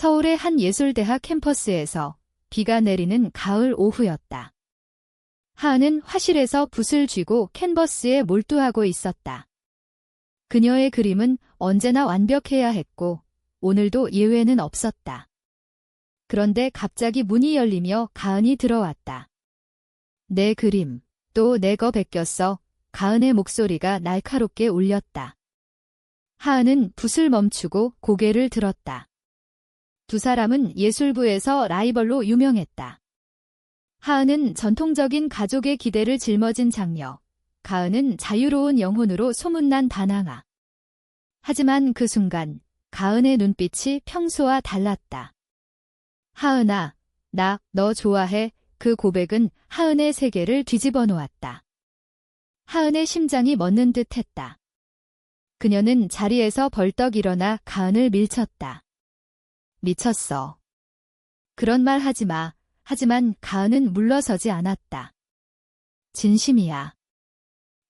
서울의 한 예술대학 캠퍼스에서 비가 내리는 가을 오후였다. 하은은 화실에서 붓을 쥐고 캔버스에 몰두하고 있었다. 그녀의 그림은 언제나 완벽해야 했고 오늘도 예외는 없었다. 그런데 갑자기 문이 열리며 가은이 들어왔다. 내 그림, 또 내 거 베꼈어. 가은의 목소리가 날카롭게 울렸다. 하은은 붓을 멈추고 고개를 들었다. 두 사람은 예술부에서 라이벌로 유명했다. 하은은 전통적인 가족의 기대를 짊어진 장녀, 가은은 자유로운 영혼으로 소문난 반항아. 하지만 그 순간 가은의 눈빛이 평소와 달랐다. 하은아, 나 너 좋아해. 그 고백은 하은의 세계를 뒤집어 놓았다. 하은의 심장이 멎는 듯 했다. 그녀는 자리에서 벌떡 일어나 가은을 밀쳤다. 미쳤어. 그런 말 하지 마. 하지만 가은은 물러서지 않았다. 진심이야.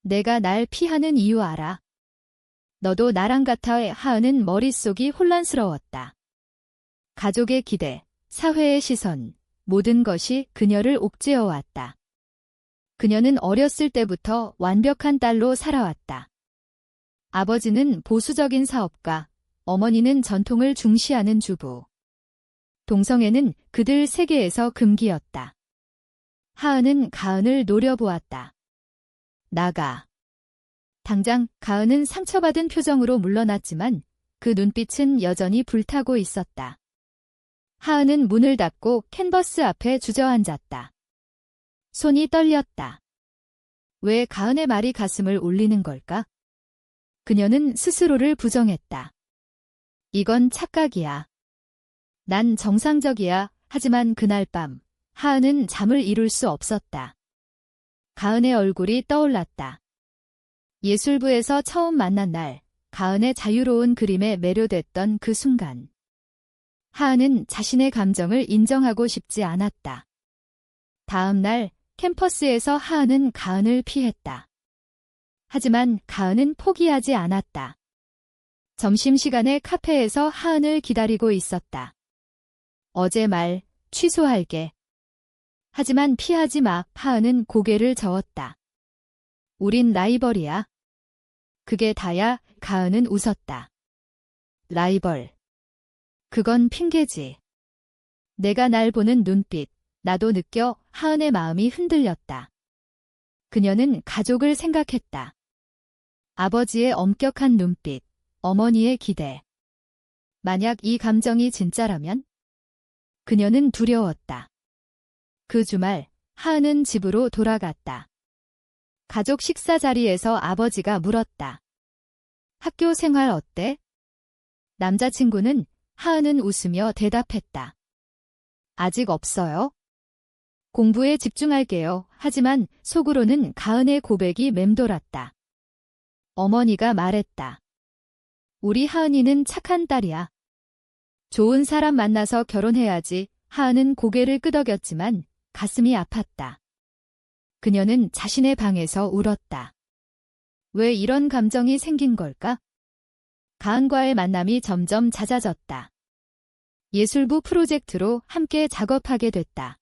내가 날 피하는 이유 알아. 너도 나랑 같아. 하은은 머릿속이 혼란스러웠다. 가족의 기대, 사회의 시선, 모든 것이 그녀를 옥죄어왔다. 그녀는 어렸을 때부터 완벽한 딸로 살아왔다. 아버지는 보수적인 사업가, 어머니는 전통을 중시하는 주부. 동성애는 그들 세계에서 금기였다. 하은은 가은을 노려보았다. 나가. 당장 가은은 상처받은 표정으로 물러났지만 그 눈빛은 여전히 불타고 있었다. 하은은 문을 닫고 캔버스 앞에 주저앉았다. 손이 떨렸다. 왜 가은의 말이 가슴을 울리는 걸까? 그녀는 스스로를 부정했다. 이건 착각이야. 난 정상적이야. 하지만 그날 밤 하은은 잠을 이룰 수 없었다. 가은의 얼굴이 떠올랐다. 예술부에서 처음 만난 날, 가은의 자유로운 그림에 매료됐던 그 순간. 하은은 자신의 감정을 인정하고 싶지 않았다. 다음 날 캠퍼스에서 하은은 가은을 피했다. 하지만 가은은 포기하지 않았다. 점심시간에 카페에서 하은을 기다리고 있었다. 어제 말 취소할게. 하지만 피하지 마. 하은은 고개를 저었다. 우린 라이벌이야. 그게 다야. 가은은 웃었다. 라이벌. 그건 핑계지. 내가 날 보는 눈빛, 나도 느껴. 하은의 마음이 흔들렸다. 그녀는 가족을 생각했다. 아버지의 엄격한 눈빛, 어머니의 기대. 만약 이 감정이 진짜라면? 그녀는 두려웠다. 그 주말, 하은은 집으로 돌아갔다. 가족 식사 자리에서 아버지가 물었다. 학교 생활 어때? 남자친구는 하은은 웃으며 대답했다. 아직 없어요. 공부에 집중할게요. 하지만 속으로는 가은의 고백이 맴돌았다. 어머니가 말했다. 우리 하은이는 착한 딸이야. 좋은 사람 만나서 결혼해야지. 하은은 고개를 끄덕였지만 가슴이 아팠다. 그녀는 자신의 방에서 울었다. 왜 이런 감정이 생긴 걸까? 가은과의 만남이 점점 잦아졌다. 예술부 프로젝트로 함께 작업하게 됐다.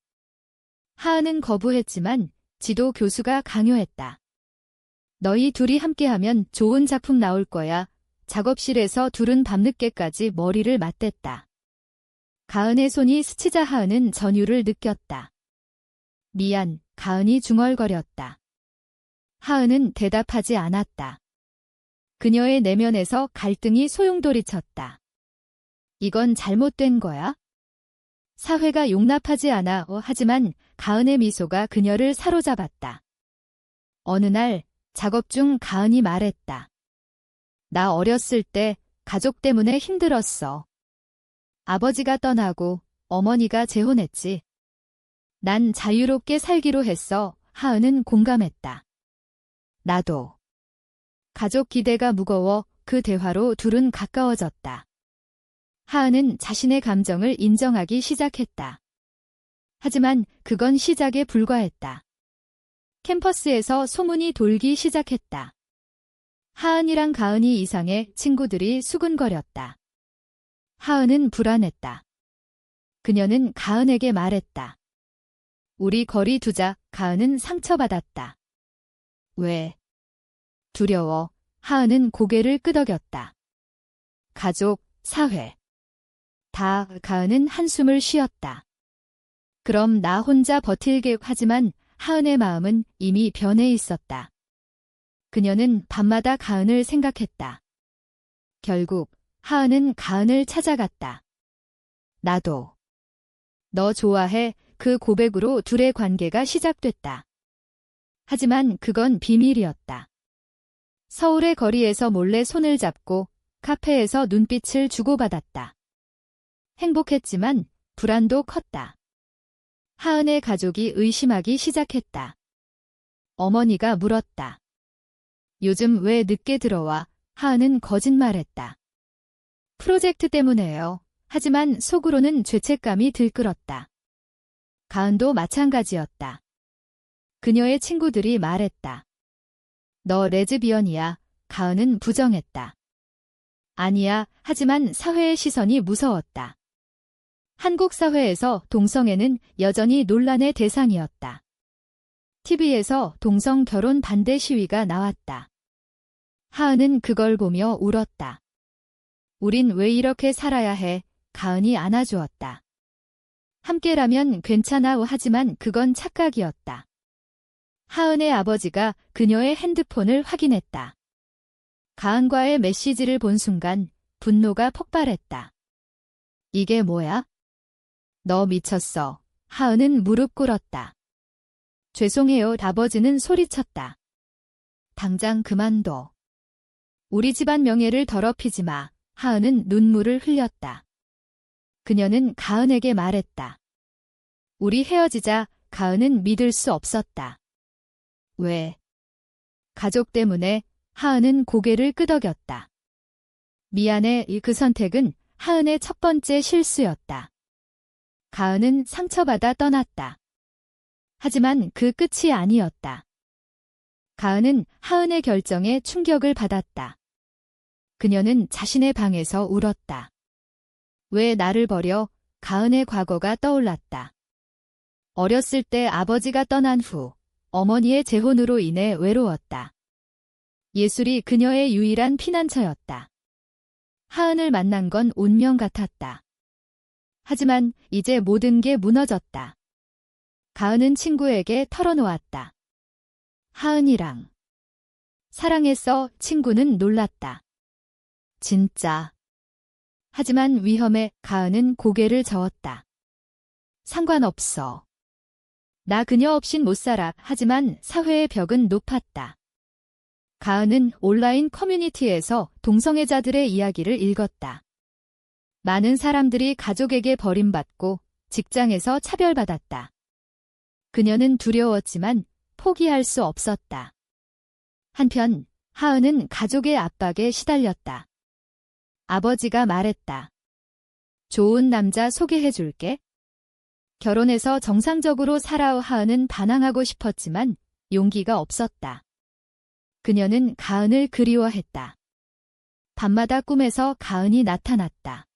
하은은 거부했지만 지도 교수가 강요했다. 너희 둘이 함께하면 좋은 작품 나올 거야. 작업실에서 둘은 밤늦게까지 머리를 맞댔다. 가은의 손이 스치자 하은은 전율을 느꼈다. 미안, 가은이 중얼거렸다. 하은은 대답하지 않았다. 그녀의 내면에서 갈등이 소용돌이쳤다. 이건 잘못된 거야? 사회가 용납하지 않아. 하지만 가은의 미소가 그녀를 사로잡았다. 어느 날 작업 중 가은이 말했다. 나 어렸을 때 가족 때문에 힘들었어. 아버지가 떠나고 어머니가 재혼했지. 난 자유롭게 살기로 했어. 하은은 공감했다. 나도. 가족 기대가 무거워. 그 대화로 둘은 가까워졌다. 하은은 자신의 감정을 인정하기 시작했다. 하지만 그건 시작에 불과했다. 캠퍼스에서 소문이 돌기 시작했다. 하은이랑 가은이 이상해. 친구들이 수근거렸다. 하은은 불안했다. 그녀는 가은에게 말했다. 우리 거리 두자. 가은은 상처받았다. 왜? 두려워. 하은은 고개를 끄덕였다. 가족, 사회. 다. 가은은 한숨을 쉬었다. 그럼 나 혼자 버틸게. 하지만 하은의 마음은 이미 변해 있었다. 그녀는 밤마다 가은을 생각했다. 결국 하은은 가은을 찾아갔다. 나도 너 좋아해. 그 고백으로 둘의 관계가 시작됐다. 하지만 그건 비밀이었다. 서울의 거리에서 몰래 손을 잡고 카페에서 눈빛을 주고받았다. 행복했지만 불안도 컸다. 하은의 가족이 의심하기 시작했다. 어머니가 물었다. 요즘 왜 늦게 들어와? 하은은 거짓말했다. 프로젝트 때문에요. 하지만 속으로는 죄책감이 들끓었다. 가은도 마찬가지였다. 그녀의 친구들이 말했다. 너 레즈비언이야. 가은은 부정했다. 아니야. 하지만 사회의 시선이 무서웠다. 한국 사회에서 동성애는 여전히 논란의 대상이었다. TV에서 동성 결혼 반대 시위가 나왔다. 하은은 그걸 보며 울었다. 우린 왜 이렇게 살아야 해? 가은이 안아주었다. 함께라면 괜찮아. 하지만 그건 착각이었다. 하은의 아버지가 그녀의 핸드폰을 확인했다. 가은과의 메시지를 본 순간 분노가 폭발했다. 이게 뭐야? 너 미쳤어. 하은은 무릎 꿇었다. 죄송해요. 아버지는 소리쳤다. 당장 그만둬. 우리 집안 명예를 더럽히지 마. 하은은 눈물을 흘렸다. 그녀는 가은에게 말했다. 우리 헤어지자. 가은은 믿을 수 없었다. 왜? 가족 때문에. 하은은 고개를 끄덕였다. 미안해. 그 선택은 하은의 첫 번째 실수였다. 가은은 상처받아 떠났다. 하지만 그 끝이 아니었다. 가은은 하은의 결정에 충격을 받았다. 그녀는 자신의 방에서 울었다. 왜 나를 버려? 가은의 과거가 떠올랐다. 어렸을 때 아버지가 떠난 후 어머니의 재혼으로 인해 외로웠다. 예술이 그녀의 유일한 피난처였다. 하은을 만난 건 운명 같았다. 하지만 이제 모든 게 무너졌다. 가은은 친구에게 털어놓았다. 하은이랑 사랑했어. 친구는 놀랐다. 진짜. 하지만 위험해. 가은은 고개를 저었다. 상관없어. 나 그녀 없인 못 살아. 하지만 사회의 벽은 높았다. 가은은 온라인 커뮤니티에서 동성애자들의 이야기를 읽었다. 많은 사람들이 가족에게 버림받고 직장에서 차별받았다. 그녀는 두려웠지만 포기할 수 없었다. 한편 하은은 가족의 압박에 시달렸다. 아버지가 말했다. 좋은 남자 소개해줄게. 결혼해서 정상적으로 살아오. 하은은 반항하고 싶었지만 용기가 없었다. 그녀는 가은을 그리워했다. 밤마다 꿈에서 가은이 나타났다.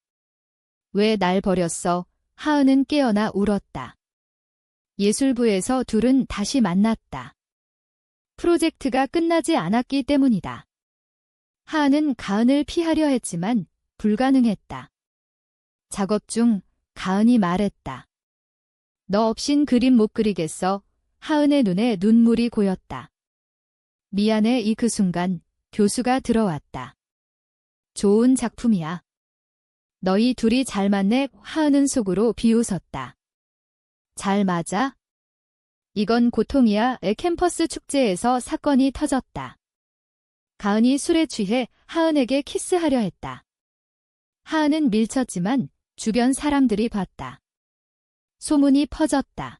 왜 날 버렸어? 하은은 깨어나 울었다. 예술부에서 둘은 다시 만났다. 프로젝트가 끝나지 않았기 때문이다. 하은은 가은을 피하려 했지만 불가능했다. 작업 중 가은이 말했다. 너 없인 그림 못 그리겠어. 하은의 눈에 눈물이 고였다. 미안해. 그 순간 교수가 들어왔다. 좋은 작품이야. 너희 둘이 잘 맞네. 하은은 속으로 비웃었다. 잘 맞아? 이건 고통이야. 캠퍼스 축제에서 사건이 터졌다. 가은이 술에 취해 하은에게 키스하려 했다. 하은은 밀쳤지만 주변 사람들이 봤다. 소문이 퍼졌다.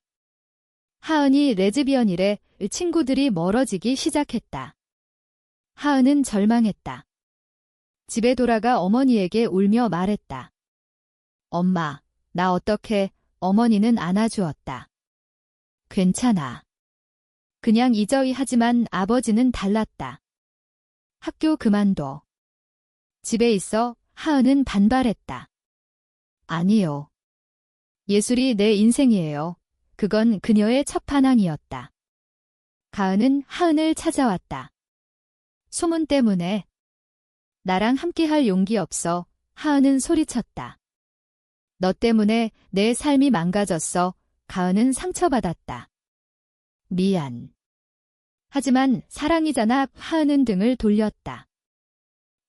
하은이 레즈비언이래. 친구들이 멀어지기 시작했다. 하은은 절망했다. 집에 돌아가 어머니에게 울며 말했다. 엄마, 나 어떡해? 어머니는 안아주었다. 괜찮아. 그냥 잊어. 하지만 아버지는 달랐다. 학교 그만둬. 집에 있어. 하은은 반발했다. 아니요. 예술이 내 인생이에요. 그건 그녀의 첫판왕이었다. 가은은 하은을 찾아왔다. 소문 때문에. 나랑 함께할 용기 없어. 하은은 소리쳤다. 너 때문에 내 삶이 망가졌어. 가은은 상처받았다. 미안. 하지만 사랑이잖아. 하은은 등을 돌렸다.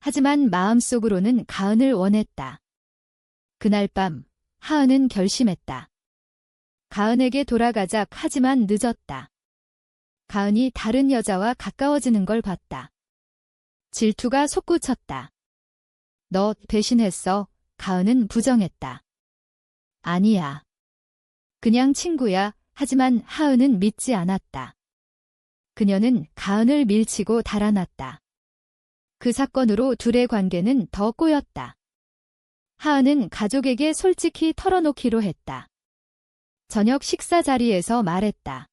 하지만 마음속으로는 가은을 원했다. 그날 밤 하은은 결심했다. 가은에게 돌아가자. 하지만 늦었다. 가은이 다른 여자와 가까워지는 걸 봤다. 질투가 솟구쳤다. 너 배신했어. 가은은 부정했다. 아니야. 그냥 친구야. 하지만 하은은 믿지 않았다. 그녀는 가은을 밀치고 달아났다. 그 사건으로 둘의 관계는 더 꼬였다. 하은은 가족에게 솔직히 털어놓기로 했다. 저녁 식사 자리에서 말했다.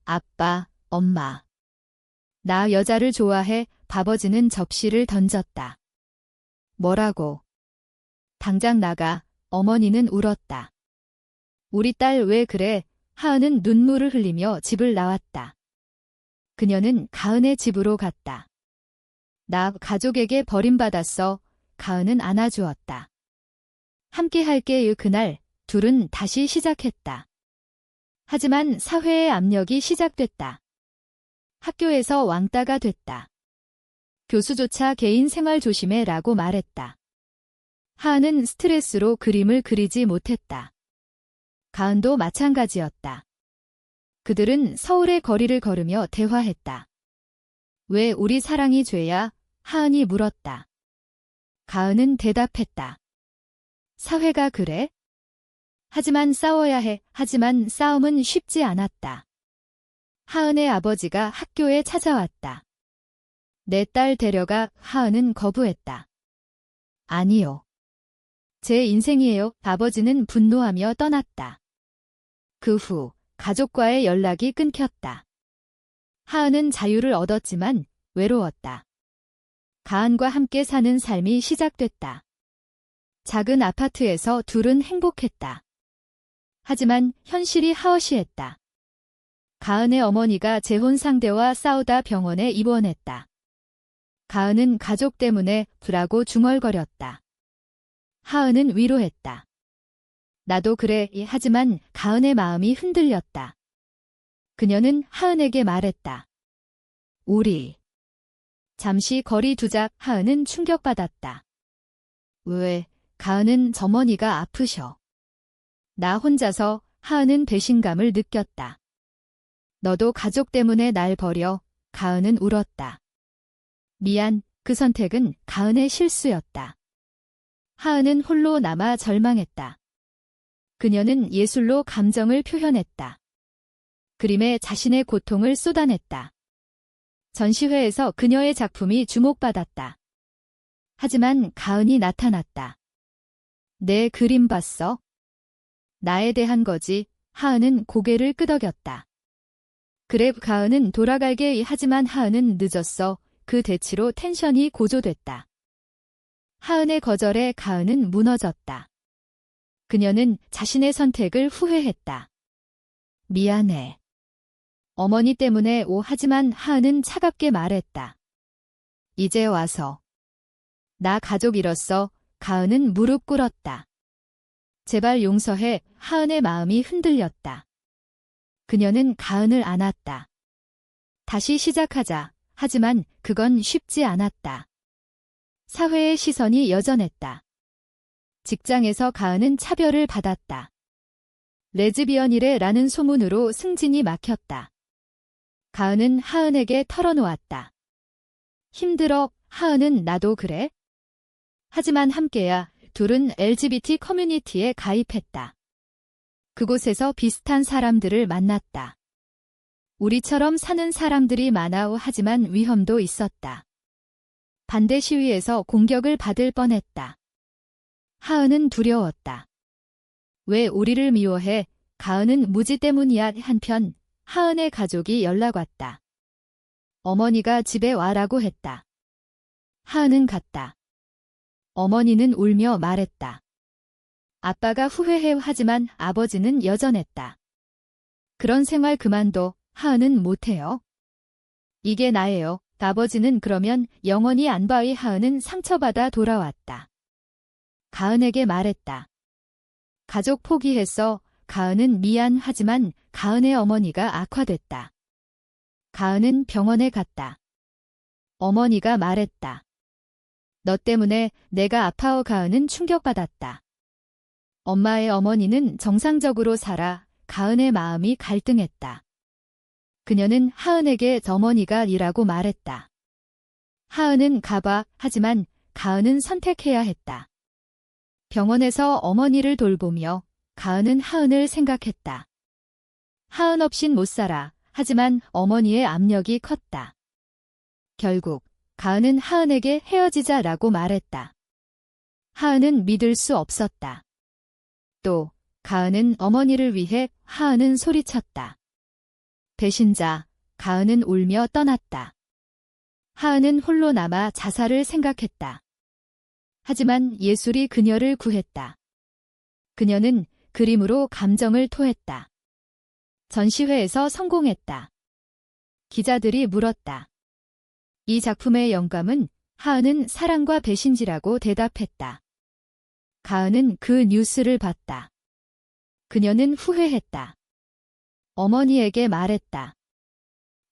아빠, 엄마. 나 여자를 좋아해. 아버지는 접시를 던졌다. 뭐라고? 당장 나가. 어머니는 울었다. 우리 딸 왜 그래? 하은은 눈물을 흘리며 집을 나왔다. 그녀는 가은의 집으로 갔다. 나 가족에게 버림받았어. 가은은 안아주었다. 함께 할게. 그날 둘은 다시 시작했다. 하지만 사회의 압력이 시작됐다. 학교에서 왕따가 됐다. 교수조차 개인 생활 조심해 라고 말했다. 하은은 스트레스로 그림을 그리지 못했다. 가은도 마찬가지였다. 그들은 서울의 거리를 걸으며 대화했다. 왜 우리 사랑이 죄야? 하은이 물었다. 가은은 대답했다. 사회가 그래? 하지만 싸워야 해. 하지만 싸움은 쉽지 않았다. 하은의 아버지가 학교에 찾아왔다. 내 딸 데려가. 하은은 거부했다. 아니요. 제 인생이에요. 아버지는 분노하며 떠났다. 그 후 가족과의 연락이 끊겼다. 하은은 자유를 얻었지만 외로웠다. 가은과 함께 사는 삶이 시작됐다. 작은 아파트에서 둘은 행복했다. 하지만 현실이 하어시했다. 가은의 어머니가 재혼 상대와 싸우다 병원에 입원했다. 가은은 가족 때문에 불하고 중얼거렸다. 하은은 위로했다. 나도 그래. 하지만 가은의 마음이 흔들렸다. 그녀는 하은에게 말했다. 우리 잠시 거리 두자. 하은은 충격받았다. 왜? 가은은 어머니가 아프셔. 나 혼자서. 하은은 배신감을 느꼈다. 너도 가족 때문에 날 버려. 가은은 울었다. 미안. 그 선택은 가은의 실수였다. 하은은 홀로 남아 절망했다. 그녀는 예술로 감정을 표현했다. 그림에 자신의 고통을 쏟아냈다. 전시회에서 그녀의 작품이 주목받았다. 하지만 가은이 나타났다. 내 그림 봤어? 나에 대한 거지. 하은은 고개를 끄덕였다. 그래. 가은은 돌아갈게. 하지만 하은은 늦었어. 그 대치로 텐션이 고조됐다. 하은의 거절에 가은은 무너졌다. 그녀는 자신의 선택을 후회했다. 미안해. 어머니 때문에. 하지만 하은은 차갑게 말했다. 이제 와서. 나 가족 잃었어. 가은은 무릎 꿇었다. 제발 용서해. 하은의 마음이 흔들렸다. 그녀는 가은을 안았다. 다시 시작하자. 하지만 그건 쉽지 않았다. 사회의 시선이 여전했다. 직장에서 가은은 차별을 받았다. 레즈비언이래 라는 소문으로 승진이 막혔다. 가은은 하은에게 털어놓았다. 힘들어. 하은은 나도 그래? 하지만 함께야. 둘은 LGBT 커뮤니티에 가입했다. 그곳에서 비슷한 사람들을 만났다. 우리처럼 사는 사람들이 많아. 하지만 위험도 있었다. 반대 시위에서 공격을 받을 뻔했다. 하은은 두려웠다. 왜 우리를 미워해? 가은은 무지 때문이야. 한편 하은의 가족이 연락 왔다. 어머니가 집에 와라고 했다. 하은은 갔다. 어머니는 울며 말했다. 아빠가 후회해 하지만 아버지는 여전했다. 그런 생활 그만둬. 하은은 못해요. 이게 나예요. 아버지는 그러면 영원히 안 봐이. 하은은 상처받아 돌아왔다. 가은에게 말했다. 가족 포기했어. 가은은 미안하지만 가은의 어머니가 악화됐다. 가은은 병원에 갔다. 어머니가 말했다. 너 때문에 내가 아파어. 가은은 충격받았다. 엄마의 어머니는 정상적으로 살아. 가은의 마음이 갈등했다. 그녀는 하은에게 어머니가 이라고 말했다. 하은은 가봐. 하지만 가은은 선택해야 했다. 병원에서 어머니를 돌보며 가은은 하은을 생각했다. 하은 없인 못 살아. 하지만 어머니의 압력이 컸다. 결국 가은은 하은에게 헤어지자라고 말했다. 하은은 믿을 수 없었다. 또 가은은 어머니를 위해 하은은 소리쳤다. 배신자. 가은은 울며 떠났다. 하은은 홀로 남아 자살을 생각했다. 하지만 예술이 그녀를 구했다. 그녀는 그림으로 감정을 토했다. 전시회에서 성공했다. 기자들이 물었다. 이 작품의 영감은? 하은은 사랑과 배신지라고 대답했다. 가은은 그 뉴스를 봤다. 그녀는 후회했다. 어머니에게 말했다.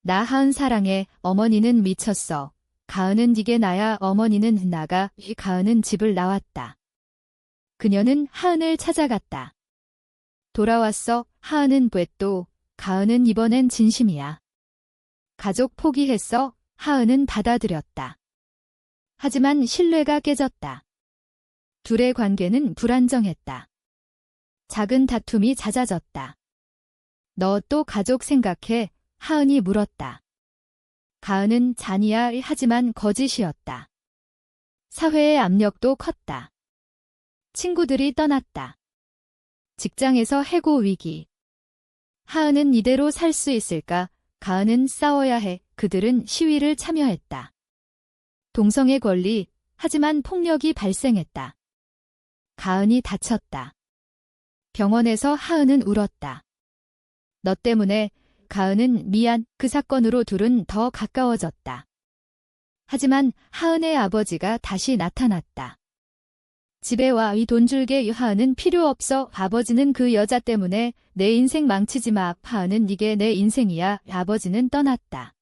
나 하은 사랑해. 어머니는 미쳤어. 가은은 이게 나야. 어머니는 나가. 가은은 집을 나왔다. 그녀는 하은을 찾아갔다. 돌아왔어. 하은은 왜 또? 가은은 이번엔 진심이야. 가족 포기했어. 하은은 받아들였다. 하지만 신뢰가 깨졌다. 둘의 관계는 불안정했다. 작은 다툼이 잦아졌다. 너 또 가족 생각해? 하은이 물었다. 가은은 잔이야. 하지만 거짓이었다. 사회의 압력도 컸다. 친구들이 떠났다. 직장에서 해고 위기. 하은은 이대로 살 수 있을까? 가은은 싸워야 해. 그들은 시위를 참여했다. 동성애 권리. 하지만 폭력이 발생했다. 가은이 다쳤다. 병원에서 하은은 울었다. 너 때문에. 가은은 미안. 그 사건으로 둘은 더 가까워졌다. 하지만 하은의 아버지가 다시 나타났다. 집에 와. 이 돈 줄게. 하은은 필요 없어. 아버지는 그 여자 때문에 내 인생 망치지 마. 하은은 이게 내 인생이야. 아버지는 떠났다.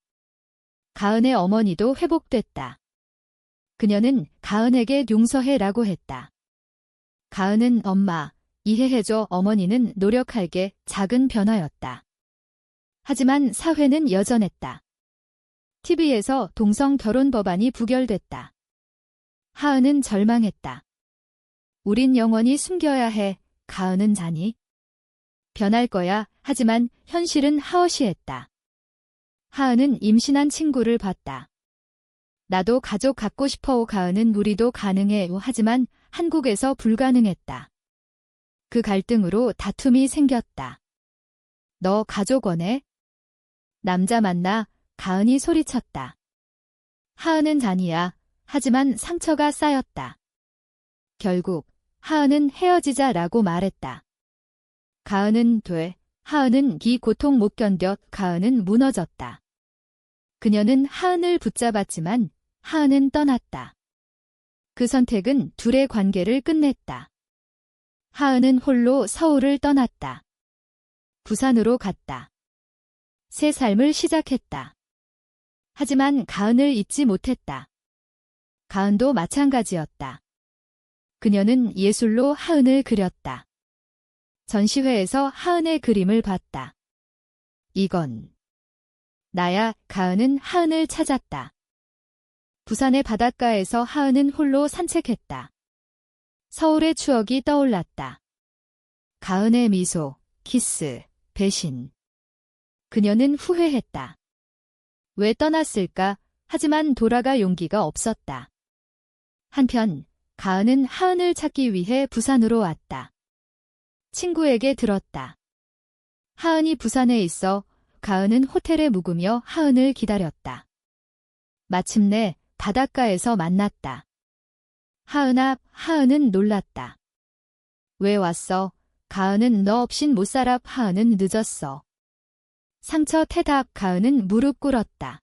가은의 어머니도 회복됐다. 그녀는 가은에게 용서해라고 했다. 가은은 엄마, 이해해줘. 어머니는 노력할게. 작은 변화였다. 하지만 사회는 여전했다. TV에서 동성 결혼 법안이 부결됐다. 하은은 절망했다. 우린 영원히 숨겨야 해. 가은은 자니? 변할 거야. 하지만 현실은 하엇이했다. 하은은 임신한 친구를 봤다. 나도 가족 갖고 싶어. 가은은 우리도 가능해. 하지만 한국에서 불가능했다. 그 갈등으로 다툼이 생겼다. 너 가족 원해? 남자 만나. 가은이 소리쳤다. 하은은 잔이야. 하지만 상처가 쌓였다. 결국 하은은 헤어지자라고 말했다. 가은은 돼. 하은은 이 고통 못 견뎌. 가은은 무너졌다. 그녀는 하은을 붙잡았지만 하은은 떠났다. 그 선택은 둘의 관계를 끝냈다. 하은은 홀로 서울을 떠났다. 부산으로 갔다. 새 삶을 시작했다. 하지만 가은을 잊지 못했다. 가은도 마찬가지였다. 그녀는 예술로 하은을 그렸다. 전시회에서 하은의 그림을 봤다. 이건 나야. 가은은 하은을 찾았다. 부산의 바닷가에서 하은은 홀로 산책했다. 서울의 추억이 떠올랐다. 가은의 미소, 키스, 배신. 그녀는 후회했다. 왜 떠났을까? 하지만 돌아갈 용기가 없었다. 한편 가은은 하은을 찾기 위해 부산으로 왔다. 친구에게 들었다. 하은이 부산에 있어. 가은은 호텔에 묵으며 하은을 기다렸다. 마침내 바닷가에서 만났다. 하은아. 하은은 놀랐다. 왜 왔어? 가은은 너 없인 못 살아. 하은은 늦었어. 상처 태답. 가은은 무릎 꿇었다.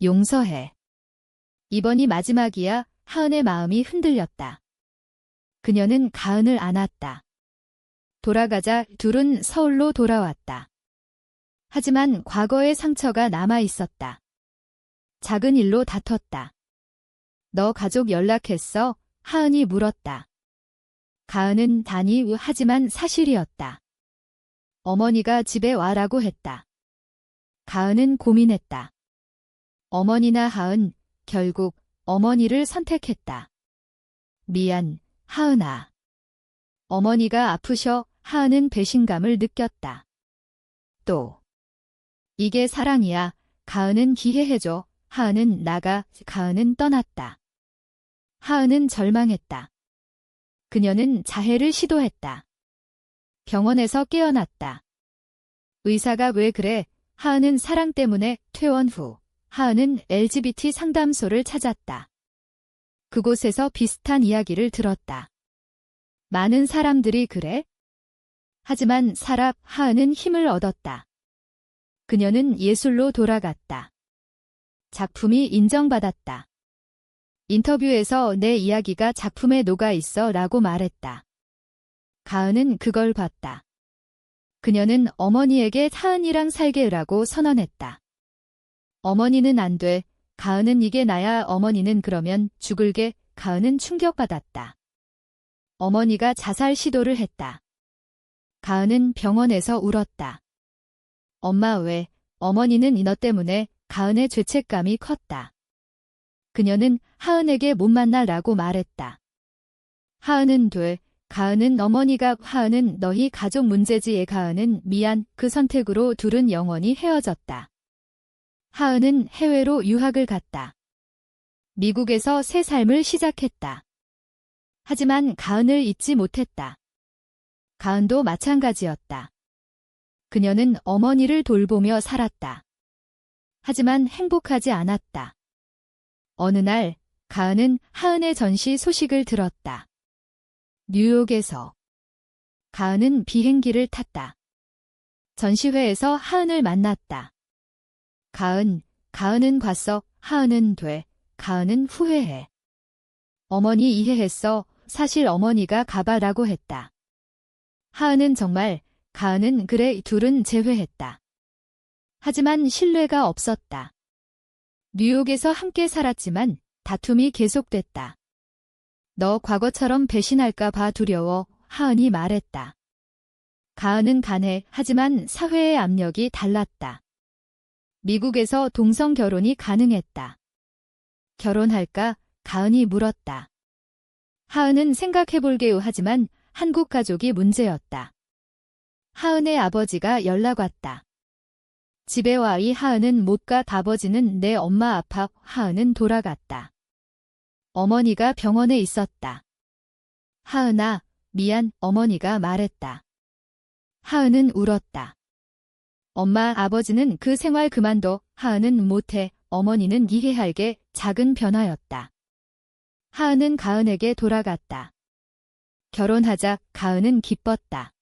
용서해. 이번이 마지막이야. 하은의 마음이 흔들렸다. 그녀는 가은을 안았다. 돌아가자. 둘은 서울로 돌아왔다. 하지만 과거의 상처가 남아 있었다. 작은 일로 다퉜다. 너 가족 연락했어? 하은이 물었다. 가은은 단이 하지만 사실이었다. 어머니가 집에 와라고 했다. 가은은 고민했다. 어머니나 하은, 결국 어머니를 선택했다. 미안, 하은아. 어머니가 아프셔. 하은은 배신감을 느꼈다. 또. 이게 사랑이야. 가은은 기회해줘. 하은은 나가. 가은은 떠났다. 하은은 절망했다. 그녀는 자해를 시도했다. 병원에서 깨어났다. 의사가 왜 그래? 하은은 사랑 때문에. 퇴원 후 하은은 LGBT 상담소를 찾았다. 그곳에서 비슷한 이야기를 들었다. 많은 사람들이 그래? 하지만 하은은 힘을 얻었다. 그녀는 예술로 돌아갔다. 작품이 인정받았다. 인터뷰에서 내 이야기가 작품에 녹아 있어 라고 말했다. 가은은 그걸 봤다. 그녀는 어머니에게 하은이랑 살게라고 선언했다. 어머니는 안 돼. 가은은 이게 나야. 어머니는 그러면 죽을게. 가은은 충격받았다. 어머니가 자살 시도를 했다. 가은은 병원에서 울었다. 엄마 왜? 어머니는 너 때문에. 가은의 죄책감이 컸다. 그녀는 하은에게 못 만나라고 말했다. 하은은 돼. 가은은 어머니가. 하은은 너희 가족 문제지. 가은은 미안. 그 선택으로 둘은 영원히 헤어졌다. 하은은 해외로 유학을 갔다. 미국에서 새 삶을 시작했다. 하지만 가은을 잊지 못했다. 가은도 마찬가지였다. 그녀는 어머니를 돌보며 살았다. 하지만 행복하지 않았다. 어느 날 가은은 하은의 전시 소식을 들었다. 뉴욕에서. 가은은 비행기를 탔다. 전시회에서 하은을 만났다. 가은은 봤어. 하은은 돼. 가은은 후회해. 어머니 이해했어. 사실 어머니가 가봐라고 했다. 하은은 정말. 가은은 그래. 둘은 재회했다. 하지만 신뢰가 없었다. 뉴욕에서 함께 살았지만 다툼이 계속됐다. 너 과거처럼 배신할까 봐 두려워. 하은이 말했다. 가은은 간해. 하지만 사회의 압력이 달랐다. 미국에서 동성 결혼이 가능했다. 결혼할까? 가은이 물었다. 하은은 생각해볼게요. 하지만 한국 가족이 문제였다. 하은의 아버지가 연락 왔다. 집에 와. 하은은 못 가. 아버지는 내 엄마 아파. 하은은 돌아갔다. 어머니가 병원에 있었다. 하은아, 미안. 어머니가 말했다. 하은은 울었다. 엄마, 아버지는 그 생활 그만둬. 하은은 못해. 어머니는 이해할게. 작은 변화였다. 하은은 가은에게 돌아갔다. 결혼하자. 가은은 기뻤다.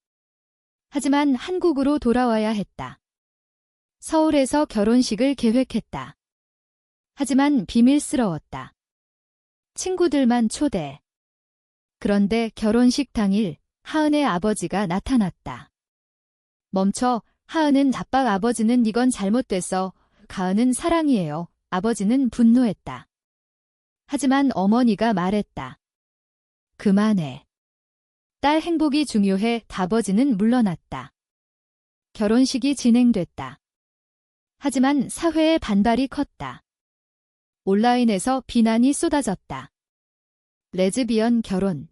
하지만 한국으로 돌아와야 했다. 서울에서 결혼식을 계획했다. 하지만 비밀스러웠다. 친구들만 초대. 그런데 결혼식 당일 하은의 아버지가 나타났다. 멈춰. 하은은 아빠. 아버지는 이건 잘못됐어. 가은은 사랑이에요. 아버지는 분노했다. 하지만 어머니가 말했다. 그만해. 딸 행복이 중요해. 아버지는 물러났다. 결혼식이 진행됐다. 하지만 사회의 반발이 컸다. 온라인에서 비난이 쏟아졌다. 레즈비언 결혼.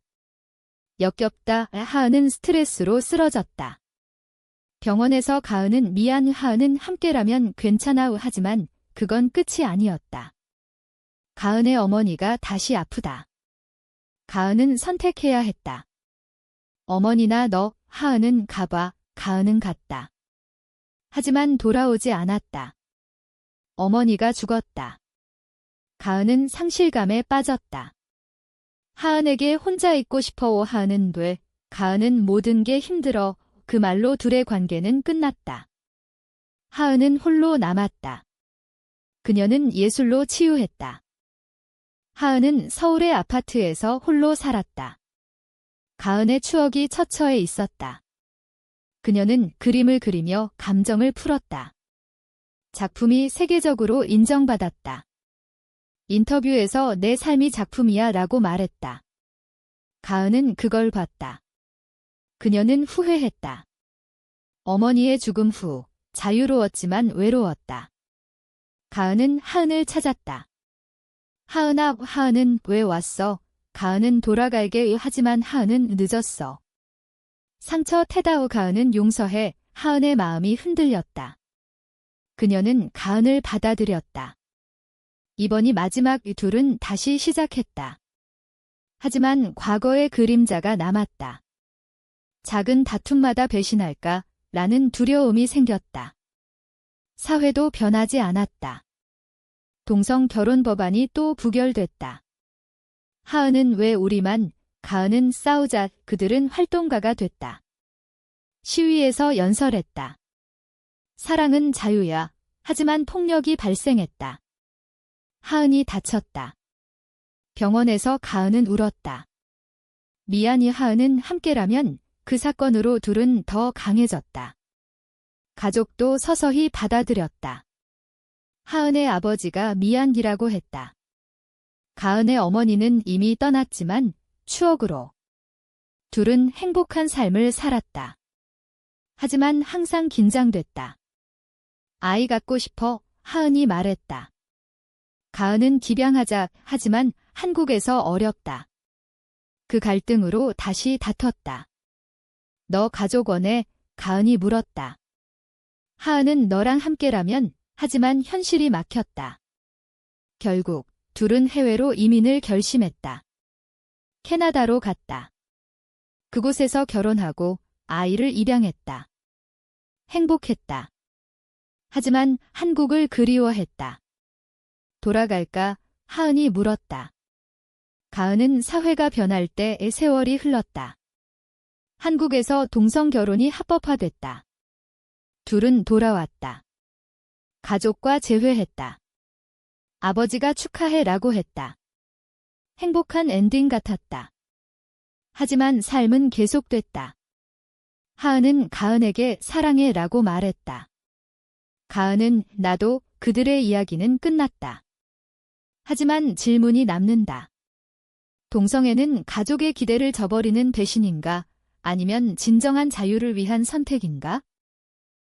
역겹다. 하은은 스트레스로 쓰러졌다. 병원에서 가은은 미안. 하은은 함께라면 괜찮아. 하지만 그건 끝이 아니었다. 가은의 어머니가 다시 아프다. 가은은 선택해야 했다. 어머니나 너. 하은은 가봐. 가은은 갔다. 하지만 돌아오지 않았다. 어머니가 죽었다. 가은은 상실감에 빠졌다. 하은에게 혼자 있고 싶어. 하은은 돼. 가은은 모든 게 힘들어 그 말로 둘의 관계는 끝났다. 하은은 홀로 남았다. 그녀는 예술로 치유했다. 하은은 서울의 아파트에서 홀로 살았다. 가은의 추억이 처처해 있었다. 그녀는 그림을 그리며 감정을 풀었다. 작품이 세계적으로 인정받았다. 인터뷰에서 내 삶이 작품이야 라고 말했다. 가은은 그걸 봤다. 그녀는 후회했다. 어머니의 죽음 후 자유로웠지만 외로웠다. 가은은 하은을 찾았다. 하은아, 하은은 왜 왔어? 가은은 돌아갈게 하지만 하은은 늦었어. 상처 태다우 가은은 용서해 하은의 마음이 흔들렸다. 그녀는 가은을 받아들였다. 이번이 마지막 둘은 다시 시작했다. 하지만 과거의 그림자가 남았다. 작은 다툼마다 배신할까? 라는 두려움이 생겼다. 사회도 변하지 않았다. 동성 결혼 법안이 또 부결됐다. 하은은 왜 우리만, 가은은 싸우자, 그들은 활동가가 됐다. 시위에서 연설했다. 사랑은 자유야. 하지만 폭력이 발생했다. 하은이 다쳤다. 병원에서 가은은 울었다. 미안이 하은은 함께라면 그 사건으로 둘은 더 강해졌다. 가족도 서서히 받아들였다. 하은의 아버지가 미안이라고 했다. 가은의 어머니는 이미 떠났지만 추억으로. 둘은 행복한 삶을 살았다. 하지만 항상 긴장됐다. 아이 갖고 싶어, 하은이 말했다. 가은은 입양하자 하지만 한국에서 어렵다. 그 갈등으로 다시 다퉜다. 너 가족 원해? 가은이 물었다. 하은은 너랑 함께라면 하지만 현실이 막혔다. 결국 둘은 해외로 이민을 결심했다. 캐나다로 갔다. 그곳에서 결혼하고 아이를 입양했다. 행복했다. 하지만 한국을 그리워했다. 돌아갈까? 하은이 물었다. 가은은 사회가 변할 때의 세월이 흘렀다. 한국에서 동성 결혼이 합법화됐다. 둘은 돌아왔다. 가족과 재회했다. 아버지가 축하해라고 했다. 행복한 엔딩 같았다. 하지만 삶은 계속됐다. 하은은 가은에게 사랑해라고 말했다. 가은은 나도 그들의 이야기는 끝났다. 하지만 질문이 남는다. 동성애는 가족의 기대를 저버리는 배신인가? 아니면 진정한 자유를 위한 선택인가?